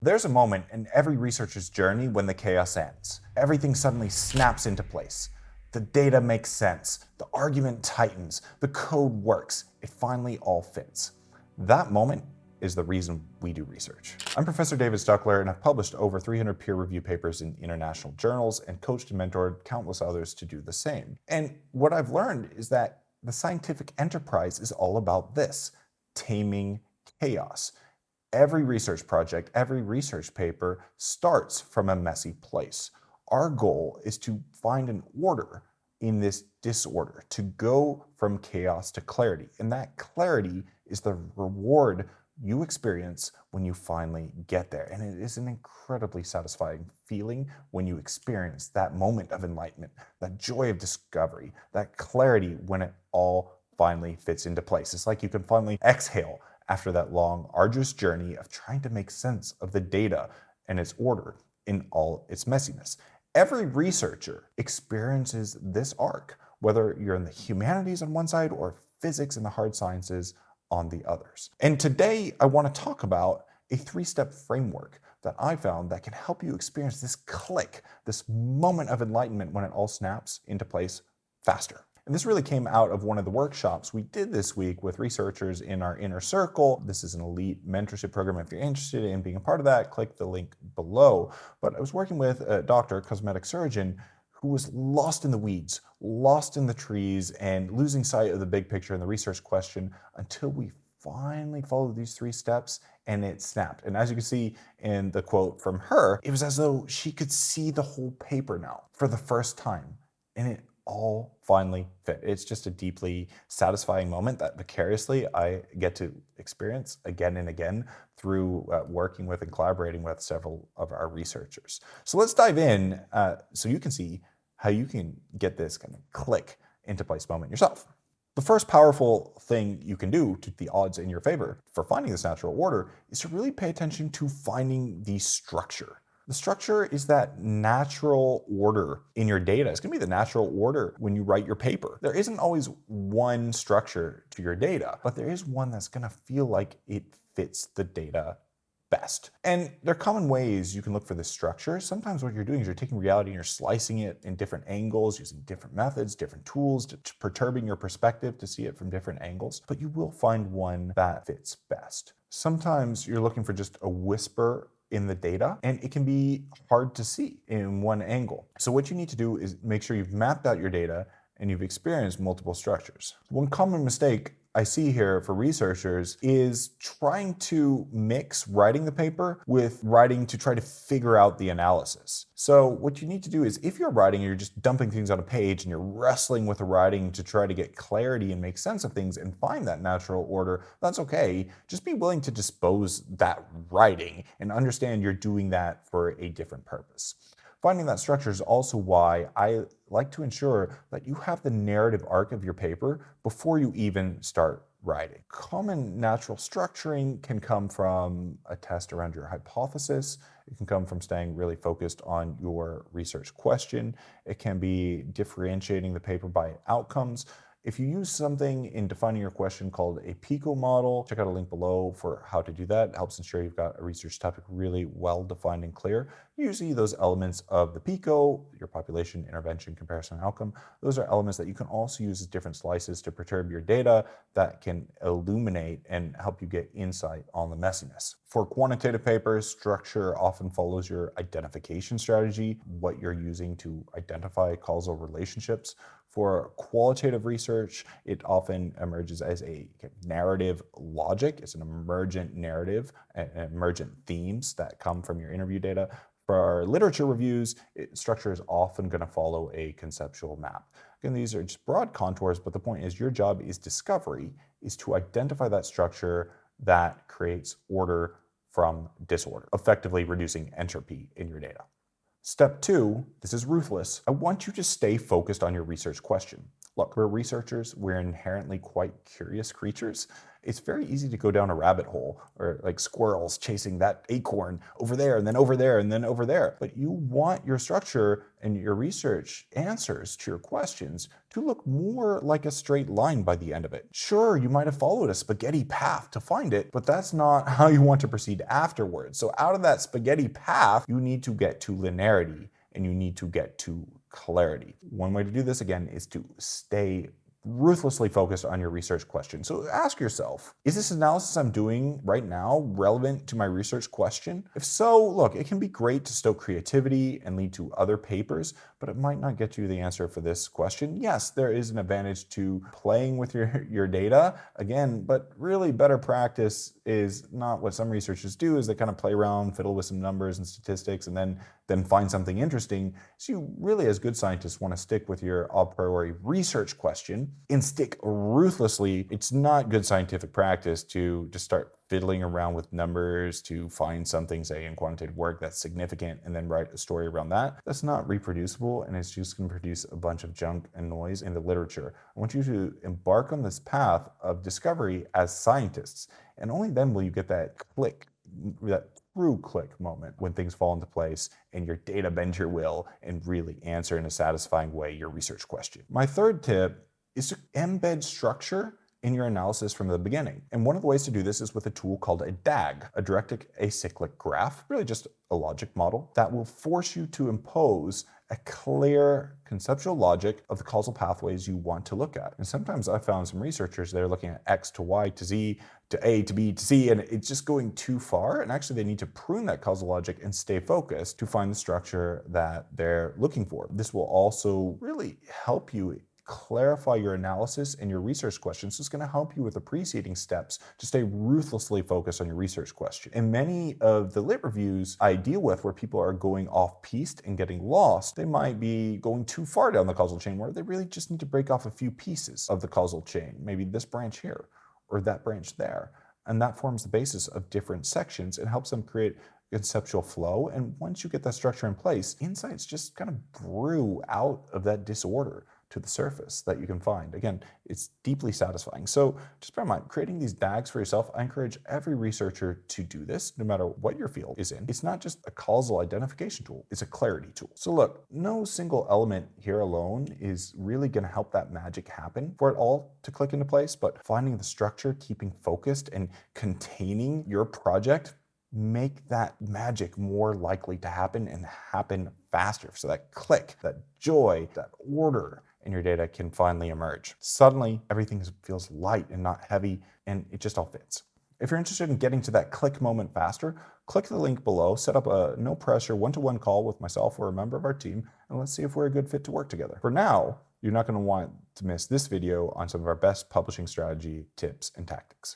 There's a moment in every researcher's journey when the chaos ends. Everything suddenly snaps into place. The data makes sense, the argument tightens, the code works, it finally all fits. That moment is the reason we do research. I'm Professor David Stuckler, and I've published over 300 peer-reviewed papers in international journals and coached and mentored countless others to do the same. And what I've learned is that the scientific enterprise is all about this: taming chaos. Every research project, every research paper starts from a messy place. Our goal is to find an order in this disorder, to go from chaos to clarity. And that clarity is the reward you experience when you finally get there. And it is an incredibly satisfying feeling when you experience that moment of enlightenment, that joy of discovery, that clarity when it all finally fits into place. It's like you can finally exhale after that long, arduous journey of trying to make sense of the data and its order in all its messiness. Every researcher experiences this arc, whether you're in the humanities on one side or physics and the hard sciences on the others. And today I want to talk about a 3-step framework that I found that can help you experience this click, this moment of enlightenment when it all snaps into place faster. And this really came out of one of the workshops we did this week with researchers in our inner circle. This is an elite mentorship program. If you're interested in being a part of that, click the link below. But I was working with a doctor, cosmetic surgeon, who was lost in the weeds, lost in the trees, and losing sight of the big picture and the research question until we finally followed these 3 steps and it snapped. And as you can see in the quote from her, it was as though she could see the whole paper now for the first time. And it all finally fit. It's just a deeply satisfying moment that vicariously I get to experience again and again through working with and collaborating with several of our researchers. So let's dive in so you can see how you can get this kind of click into place moment yourself. The first powerful thing you can do to the odds in your favor for finding this natural order is to really pay attention to finding the structure. The structure is that natural order in your data. It's going to be the natural order when you write your paper. There isn't always one structure to your data, but there is one that's going to feel like it fits the data best. And there are common ways you can look for this structure. Sometimes what you're doing is you're taking reality and you're slicing it in different angles, using different methods, different tools, perturbing your perspective to see it from different angles, but you will find one that fits best. Sometimes you're looking for just a whisper in the data, and it can be hard to see in one angle. So what you need to do is make sure you've mapped out your data and you've experienced multiple structures. One common mistake I see here for researchers is trying to mix writing the paper with writing to try to figure out the analysis. So what you need to do is, if you're writing and you're just dumping things on a page and you're wrestling with the writing to try to get clarity and make sense of things and find that natural order, that's okay. Just be willing to dispose that writing and understand you're doing that for a different purpose. Finding that structure is also why I like to ensure that you have the narrative arc of your paper before you even start writing. Common natural structuring can come from a test around your hypothesis. It can come from staying really focused on your research question. It can be differentiating the paper by outcomes. If you use something in defining your question called a PICO model, check out a link below for how to do that. It helps ensure you've got a research topic really well defined and clear. Usually those elements of the PICO, your population, intervention, comparison, and outcome, those are elements that you can also use as different slices to perturb your data that can illuminate and help you get insight on the messiness. For quantitative papers, structure often follows your identification strategy, what you're using to identify causal relationships. For qualitative research, it often emerges as a narrative logic. It's an emergent narrative and emergent themes that come from your interview data. For our literature reviews, structure is often going to follow a conceptual map. Again, these are just broad contours, but the point is your job is discovery, is to identify that structure that creates order from disorder, effectively reducing entropy in your data. Step 2, this is ruthless. I want you to stay focused on your research question. Look, we're researchers, we're inherently quite curious creatures. It's very easy to go down a rabbit hole, or like squirrels chasing that acorn over there and then over there and then over there. But you want your structure and your research answers to your questions to look more like a straight line by the end of it. Sure, you might have followed a spaghetti path to find it, but that's not how you want to proceed afterwards. So out of that spaghetti path, you need to get to linearity and you need to get to clarity. One way to do this, again, is to stay ruthlessly focused on your research question. So ask yourself, is this analysis I'm doing right now relevant to my research question? If so, look, it can be great to stoke creativity and lead to other papers, but it might not get you the answer for this question. Yes, there is an advantage to playing with your data, again, but really better practice is not what some researchers do, is they kind of play around, fiddle with some numbers and statistics, and then find something interesting. So you really, as good scientists, want to stick with your a priori research question and stick ruthlessly. It's not good scientific practice to just start fiddling around with numbers to find something, say, in quantitative work that's significant and then write a story around that. That's not reproducible, and it's just going to produce a bunch of junk and noise in the literature. I want you to embark on this path of discovery as scientists, and only then will you get that click, that true click moment when things fall into place and your data bend your will and really answer in a satisfying way your research question. My third tip is to embed structure in your analysis from the beginning. And one of the ways to do this is with a tool called a DAG, a directed acyclic graph, really just a logic model that will force you to impose a clear conceptual logic of the causal pathways you want to look at. And sometimes I found some researchers, they're looking at X to Y to Z to A to B to C, and it's just going too far. And actually they need to prune that causal logic and stay focused to find the structure that they're looking for. This will also really help you clarify your analysis and your research questions. It's going to help you with the preceding steps to stay ruthlessly focused on your research question. In many of the lit reviews I deal with where people are going off-piste and getting lost, they might be going too far down the causal chain where they really just need to break off a few pieces of the causal chain, maybe this branch here or that branch there. And that forms the basis of different sections and helps them create conceptual flow. And once you get that structure in place, insights just kind of brew out of that disorder to the surface that you can find. Again, it's deeply satisfying. So just bear in mind, creating these DAGs for yourself, I encourage every researcher to do this, no matter what your field is in. It's not just a causal identification tool, it's a clarity tool. So look, no single element here alone is really gonna help that magic happen for it all to click into place, but finding the structure, keeping focused, and containing your project make that magic more likely to happen and happen faster. So that click, that joy, that order in your data can finally emerge. Suddenly, everything feels light and not heavy, and it just all fits. If you're interested in getting to that click moment faster, click the link below, set up a no pressure one-to-one call with myself or a member of our team, and let's see if we're a good fit to work together. For now, you're not going to want to miss this video on some of our best publishing strategy tips and tactics.